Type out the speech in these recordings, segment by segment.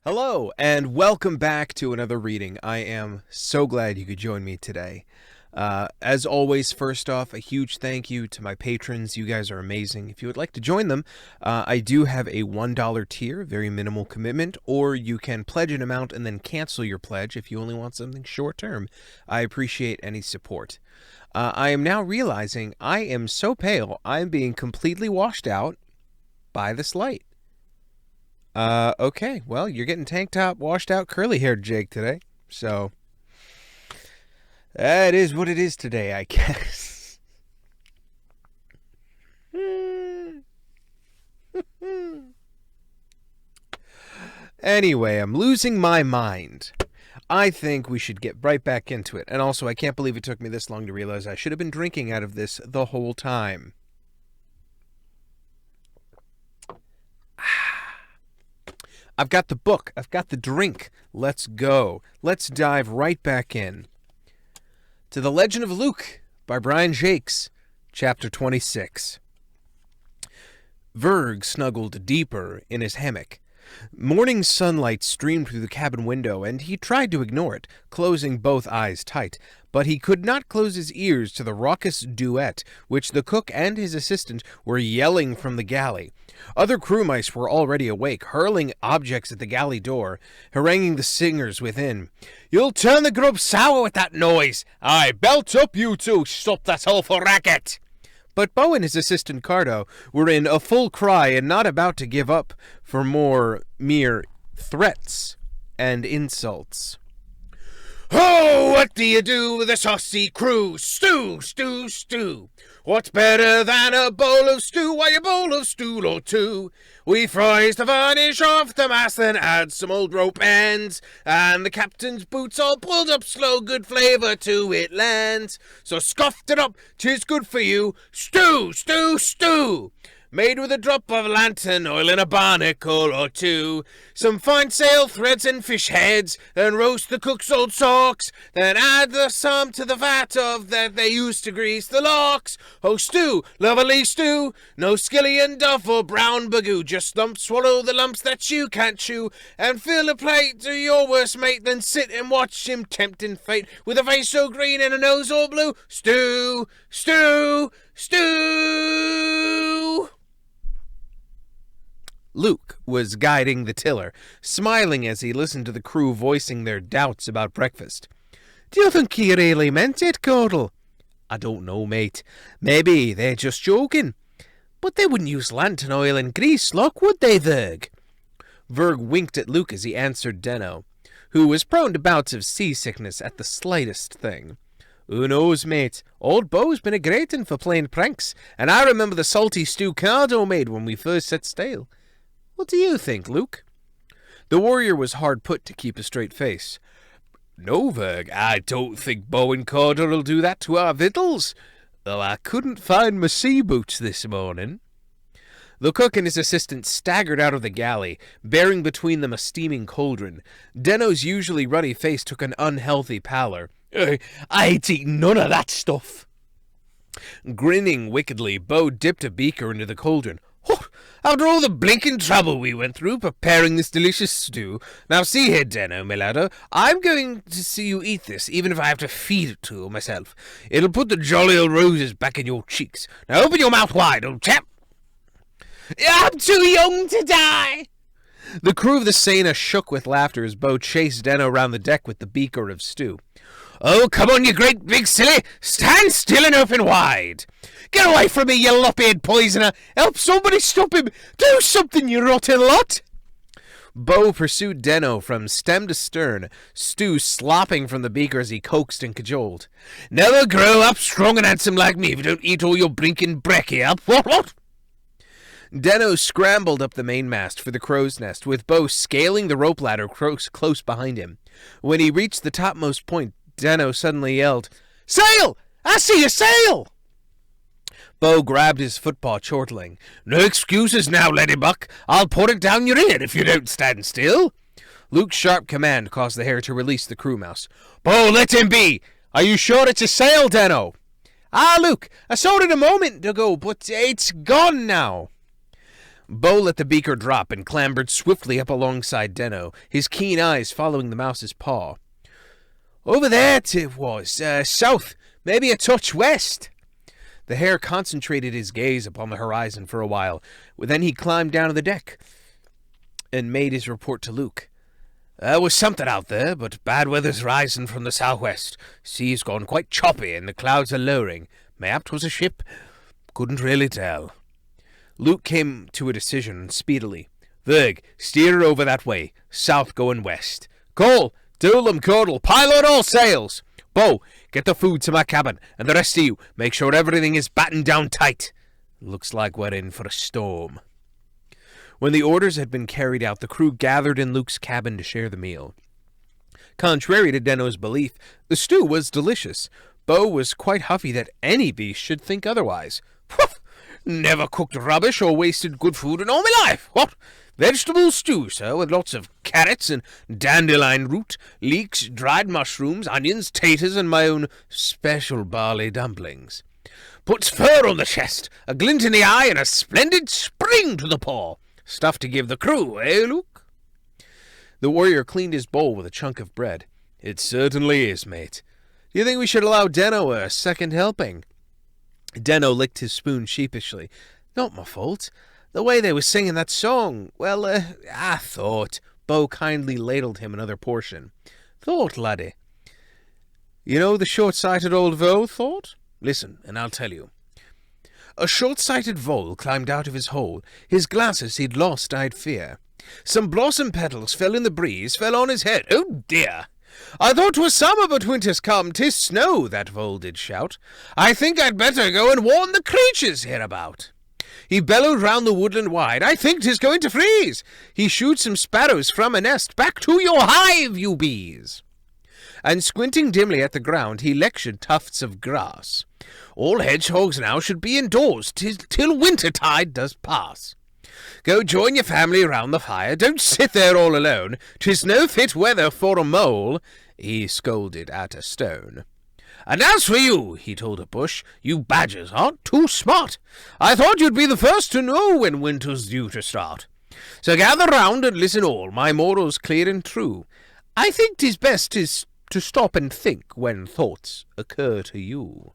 Hello, and welcome back to another reading. I am so glad you could join me today. As always, first off, a huge thank you to my patrons. You guys are amazing. If you would like to join them, I do have a $1 tier, very minimal commitment, or you can pledge an amount and then cancel your pledge if you only want something short-term. I appreciate any support. I am now realizing I am so pale, I'm being completely washed out by this light. Okay, well, you're getting tank top, washed out, curly-haired Jake today, so that is what it is today, I guess. Anyway, I'm losing my mind. I think we should get right back into it, and also, I can't believe it took me this long to realize I should have been drinking out of this the whole time. I've got the book. I've got the drink. Let's go. Let's dive right back in. To The Legend of Luke by Brian Jacques, Chapter 26. Verg snuggled deeper in his hammock. Morning sunlight streamed through the cabin window, and he tried to ignore it, closing both eyes tight. But he could not close his ears to the raucous duet which the cook and his assistant were yelling from the galley. Other crew mice were already awake, hurling objects at the galley door, haranguing the singers within. "You'll turn the grub sour with that noise! Aye, belt up, you two! Stop that awful racket!" But Bo and his assistant Cardo were in a full cry and not about to give up for mere threats and insults. "Oh, what do you do with a saucy crew? Stew, stew, stew. What's better than a bowl of stew? Why, a bowl of stew or two. We fries the varnish off the mast, then add some old rope ends, and the captain's boots all pulled up slow, good flavour to it lends. So scoffed it up, 'tis good for you. Stew, stew, stew. Made with a drop of lantern oil and a barnacle or two. Some fine sail threads and fish heads, and roast the cook's old socks. Then add some to the vat of that they used to grease the locks. Oh, stew, lovely stew, no skilly and duff or brown bagoo. Just swallow the lumps that you can't chew, and fill a plate to your worst mate. Then sit and watch him tempting fate, with a face so green and a nose all blue. Stew, stew, stew." Luke was guiding the tiller, smiling as he listened to the crew voicing their doubts about breakfast. "Do you think he really meant it, Caudle?" "I don't know, mate. Maybe they're just joking. But they wouldn't use lantern oil and grease lock, would they, Verg?" Verg winked at Luke as he answered Denno, who was prone to bouts of seasickness at the slightest thing. "Who knows, mate? Old Bo's been a great un for playing pranks, and I remember the salty stew Cardo made when we first set sail. What do you think, Luke?" The warrior was hard put to keep a straight face. "No, Verg, I don't think Bo and Cardo'll do that to our victuals, though I couldn't find my sea boots this morning." The cook and his assistant staggered out of the galley, bearing between them a steaming cauldron. Denno's usually ruddy face took an unhealthy pallor. "I ain't eating none of that stuff." Grinning wickedly, Bo dipped a beaker into the cauldron. "Oh, after all the blinking trouble we went through preparing this delicious stew. Now see here, Denno, my ladder, I'm going to see you eat this, even if I have to feed it to you myself. It'll put the jolly old roses back in your cheeks. Now open your mouth wide, old chap." "I'm too young to die." The crew of the Sena shook with laughter as Bo chased Denno round the deck with the beaker of stew. "Oh, come on, you great big silly! Stand still and open wide! Get away from me, you lop-eared poisoner! Help somebody stop him! Do something, you rotten lot!" Bo pursued Denno from stem to stern, stew slopping from the beaker as he coaxed and cajoled. "Never grow up strong and handsome like me if you don't eat all your blinking brekkie up! What? Denno scrambled up the mainmast for the crow's nest, with Bo scaling the rope ladder close behind him. When he reached the topmost point, Denno suddenly yelled, "Sail! I see a sail!" Bo grabbed his footpaw, chortling. "No excuses now, Laddybuck. I'll pour it down your ear if you don't stand still." Luke's sharp command caused the hare to release the crew mouse. "Bo, let him be! Are you sure it's a sail, Denno?" "Ah, Luke, I saw it a moment ago, but it's gone now." Bo let the beaker drop and clambered swiftly up alongside Denno, his keen eyes following the mouse's paw. "Over there it was, south, maybe a touch west." The hare concentrated his gaze upon the horizon for a while. Then he climbed down to the deck and made his report to Luke. "There was something out there, but bad weather's rising from the southwest. Sea's gone quite choppy and the clouds are lowering. Mayhap 'twas a ship. Couldn't really tell." Luke came to a decision speedily. "Virg, steer her over that way, south going west. Cole, Doolum, Cordle, pile on all sails. Bo, get the food to my cabin, and the rest of you, make sure everything is battened down tight. Looks like we're in for a storm." When the orders had been carried out, the crew gathered in Luke's cabin to share the meal. Contrary to Denno's belief, the stew was delicious. Bo was quite huffy that any beast should think otherwise. "Woof! Never cooked rubbish or wasted good food in all my life. What? Vegetable stew, sir, with lots of carrots and dandelion root, leeks, dried mushrooms, onions, taters, and my own special barley dumplings. Puts fur on the chest, a glint in the eye, and a splendid spring to the paw. Stuff to give the crew, eh, Luke?" The warrior cleaned his bowl with a chunk of bread. "It certainly is, mate. Do you think we should allow Denno a second helping?" Denno licked his spoon sheepishly. "Not my fault. The way they was singing that song, well, I thought." Bo kindly ladled him another portion. "Thought, laddie. You know the short-sighted old vole thought? Listen, and I'll tell you. A short-sighted vole climbed out of his hole. His glasses he'd lost, I'd fear. Some blossom petals fell in the breeze, fell on his head. Oh, dear! I thought 'twas summer, but winter's come. 'Tis snow,' that vole did shout. I think I'd better go and warn the creatures hereabout. He bellowed round the woodland wide. I think 'tis going to freeze. He shooed some sparrows from a nest. Back to your hive, you bees!" And squinting dimly at the ground, he lectured tufts of grass. All hedgehogs now should be indoors till wintertide does pass. Go join your family round the fire. Don't sit there all alone. 'Tis no fit weather for a mole. He scolded at a stone. And as for you, he told a bush, you badgers aren't too smart. I thought you'd be the first to know when winter's due to start. So gather round and listen all, my morals clear and true. I think 'tis best is to stop and think when thoughts occur to you.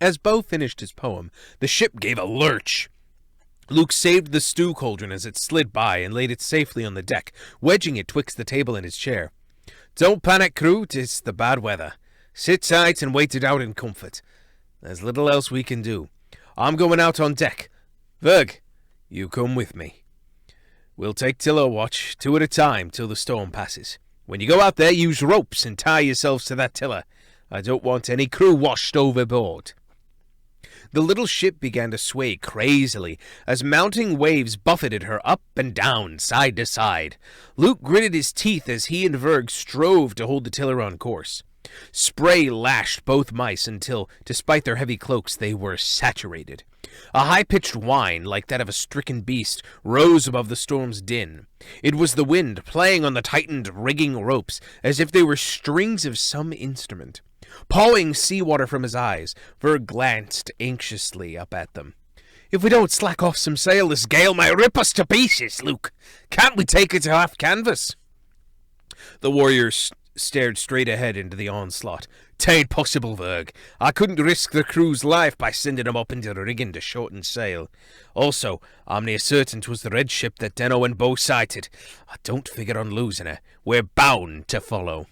As Bo finished his poem, the ship gave a lurch. Luke saved the stew cauldron as it slid by and laid it safely on the deck, wedging it twixt the table and his chair. Don't panic, crew, 'tis the bad weather. Sit tight and wait it out in comfort. There's little else we can do. I'm going out on deck. Virg, you come with me. We'll take tiller watch, 2 at a time, till the storm passes. When you go out there, use ropes and tie yourselves to that tiller. I don't want any crew washed overboard. The little ship began to sway crazily as mounting waves buffeted her up and down, side to side. Luke gritted his teeth as he and Virg strove to hold the tiller on course. Spray lashed both mice until, despite their heavy cloaks, they were saturated. A high-pitched whine, like that of a stricken beast, rose above the storm's din. It was the wind playing on the tightened rigging ropes as if they were strings of some instrument. Pawing seawater from his eyes, Virg glanced anxiously up at them. If we don't slack off some sail, this gale might rip us to pieces, Luke. Can't we take it to half canvas? The warriors stared straight ahead into the onslaught. "'Tain't possible, Virg. I couldn't risk the crew's life by sending 'em up into the rigging to shorten sail. Also, I'm near certain 'twas the red ship that Denno and Bo sighted. I don't figure on losing her. We're bound to follow."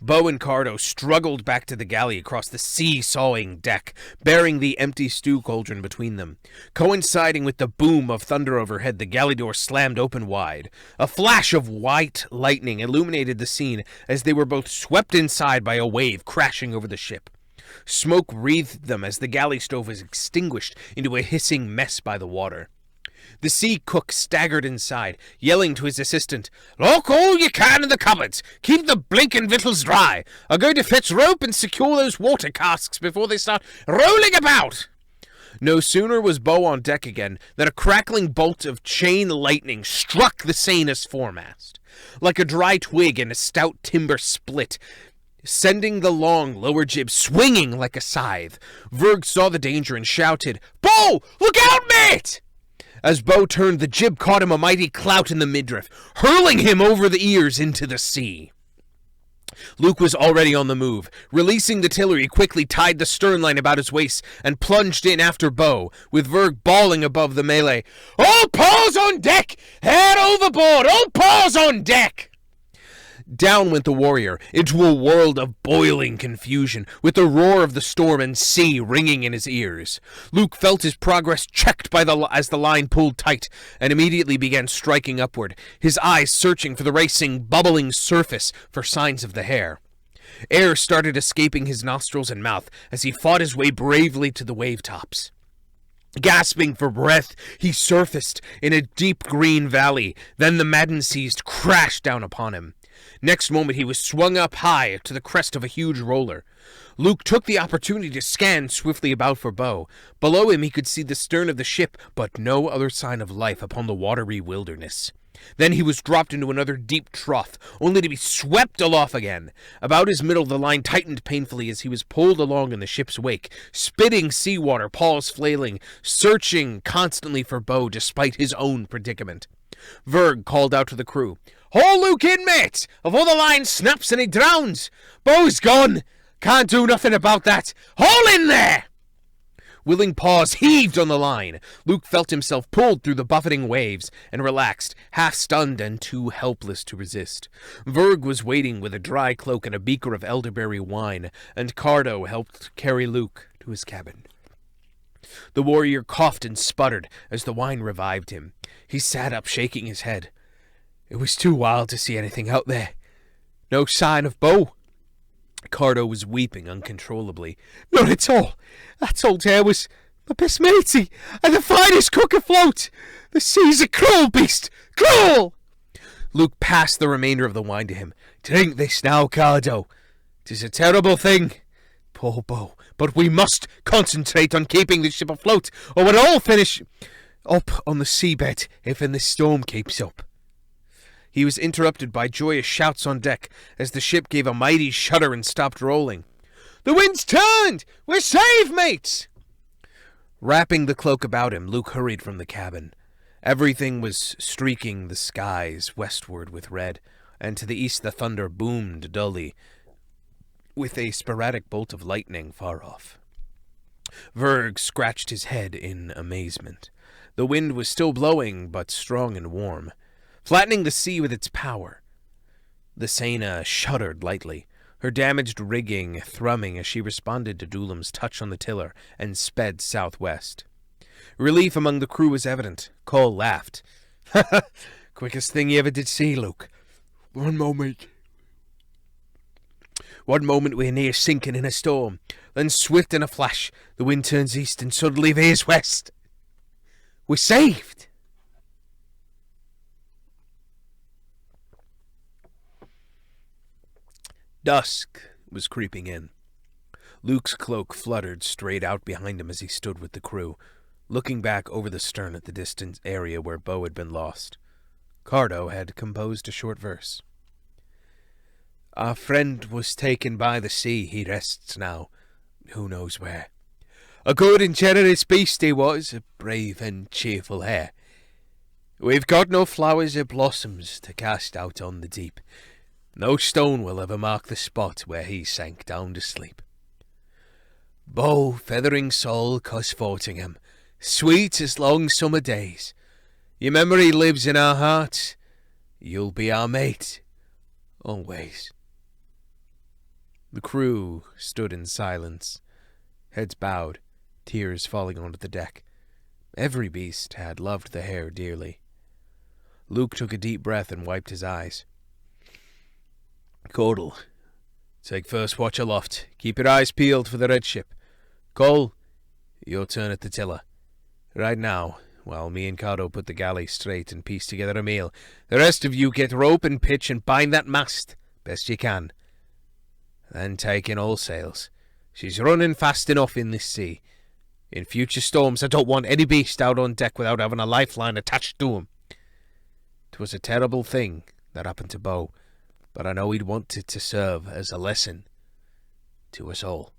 Bo and Cardo struggled back to the galley across the see-sawing deck, bearing the empty stew cauldron between them. Coinciding with the boom of thunder overhead, the galley door slammed open wide. A flash of white lightning illuminated the scene as they were both swept inside by a wave crashing over the ship. Smoke wreathed them as the galley stove was extinguished into a hissing mess by the water. The sea cook staggered inside, yelling to his assistant, "Lock all you can in the cupboards! Keep the blinking victuals dry! I'm going to fetch rope and secure those water casks before they start rolling about!" No sooner was Bo on deck again than a crackling bolt of chain lightning struck the Sanus foremast. Like a dry twig in a stout timber split, sending the long lower jib swinging like a scythe. Verg saw the danger and shouted, "Bo, look out, mate!" As Bo turned, the jib caught him a mighty clout in the midriff, hurling him over the ears into the sea. Luke was already on the move. Releasing the tiller, he quickly tied the stern line about his waist and plunged in after Bo, with Verg bawling above the melee, "All paws on deck! Head overboard! All paws on deck!" Down went the warrior, into a world of boiling confusion, with the roar of the storm and sea ringing in his ears. Luke felt his progress checked as the line pulled tight, and immediately began striking upward, his eyes searching for the racing, bubbling surface for signs of the hare. Air started escaping his nostrils and mouth as he fought his way bravely to the wave tops. Gasping for breath, he surfaced in a deep green valley. Then the maddened seas crashed down upon him. Next moment he was swung up high to the crest of a huge roller. Luke took the opportunity to scan swiftly about for Bo. Below him he could see the stern of the ship, but no other sign of life upon the watery wilderness. Then he was dropped into another deep trough, only to be swept aloft again. About his middle the line tightened painfully as he was pulled along in the ship's wake, spitting seawater, paws flailing, searching constantly for Bo despite his own predicament. Verg called out to the crew, "Haul Luke in, mates, before the line snaps and he drowns! Bo's gone! Can't do nothing about that! Haul in there!" Willing paws heaved on the line. Luke felt himself pulled through the buffeting waves and relaxed, half stunned and too helpless to resist. Verg was waiting with a dry cloak and a beaker of elderberry wine, and Cardo helped carry Luke to his cabin. The warrior coughed and sputtered as the wine revived him. He sat up, shaking his head. It was too wild to see anything out there. No sign of Bo. Cardo was weeping uncontrollably. "Not at all. That old hare was my best matey, and the finest cook afloat. The sea's a cruel beast, cruel!" Luke passed the remainder of the wine to him. "Drink this now, Cardo. 'Tis a terrible thing. Poor Bo. But we must concentrate on keeping the ship afloat, or we'll all finish up on the seabed if this storm keeps up." He was interrupted by joyous shouts on deck as the ship gave a mighty shudder and stopped rolling. "The wind's turned! We're saved, mates!" Wrapping the cloak about him, Luke hurried from the cabin. Everything was streaking the skies westward with red, and to the east the thunder boomed dully, with a sporadic bolt of lightning far off. Verg scratched his head in amazement. The wind was still blowing, but strong and warm, flattening the sea with its power. The Sena shuddered lightly, her damaged rigging thrumming as she responded to Doolam's touch on the tiller and sped southwest. Relief among the crew was evident. Cole laughed. "Quickest thing you ever did see, Luke. One moment we're near sinking in a storm, then swift in a flash, the wind turns east and suddenly veers west. We're saved!" Dusk was creeping in. Luke's cloak fluttered straight out behind him as he stood with the crew, looking back over the stern at the distant area where Bo had been lost. Cardo had composed a short verse. "Our friend was taken by the sea, he rests now, who knows where. A good and generous beast he was, a brave and cheerful hare. We've got no flowers or blossoms to cast out on the deep. No stone will ever mark the spot where he sank down to sleep. Bo, feathering soul, Cosfortingham, sweet as long summer days. Your memory lives in our hearts. You'll be our mate, always." The crew stood in silence, heads bowed, tears falling onto the deck. Every beast had loved the hare dearly. Luke took a deep breath and wiped his eyes. "Caudle, take first watch aloft. Keep your eyes peeled for the red ship. Cole, your turn at the tiller. Right now, while me and Cardo put the galley straight and piece together a meal, the rest of you get rope and pitch and bind that mast best you can. Then take in all sails. She's running fast enough in this sea. In future storms, I don't want any beast out on deck without having a lifeline attached to him. 'Twas a terrible thing that happened to Bo, but I know he'd want it to serve as a lesson to us all.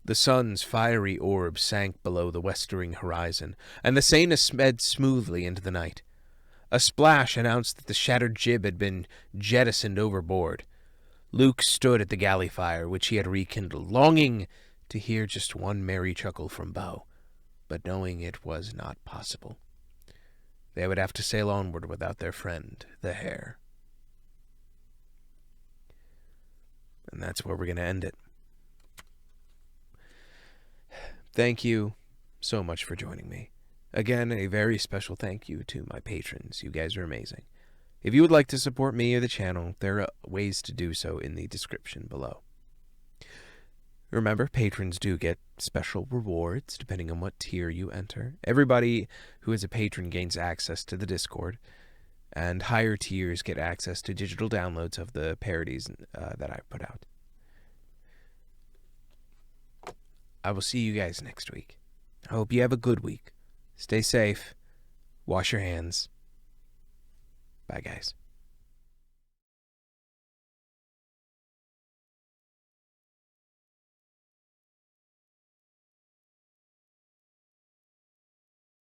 The sun's fiery orb sank below the westering horizon, and the Sena sped smoothly into the night. A splash announced that the shattered jib had been jettisoned overboard. Luke stood at the galley fire, which he had rekindled, longing to hear just one merry chuckle from Bo, but knowing it was not possible. They would have to sail onward without their friend, the hare. And that's where we're going to end it. Thank you so much for joining me. Again, a very special thank you to my patrons. You guys are amazing. If you would like to support me or the channel, there are ways to do so in the description below. Remember, patrons do get special rewards depending on what tier you enter. Everybody who is a patron gains access to the Discord, and higher tiers get access to digital downloads of the parodies that I put out. I will see you guys next week. I hope you have a good week. Stay safe. Wash your hands. Bye, guys.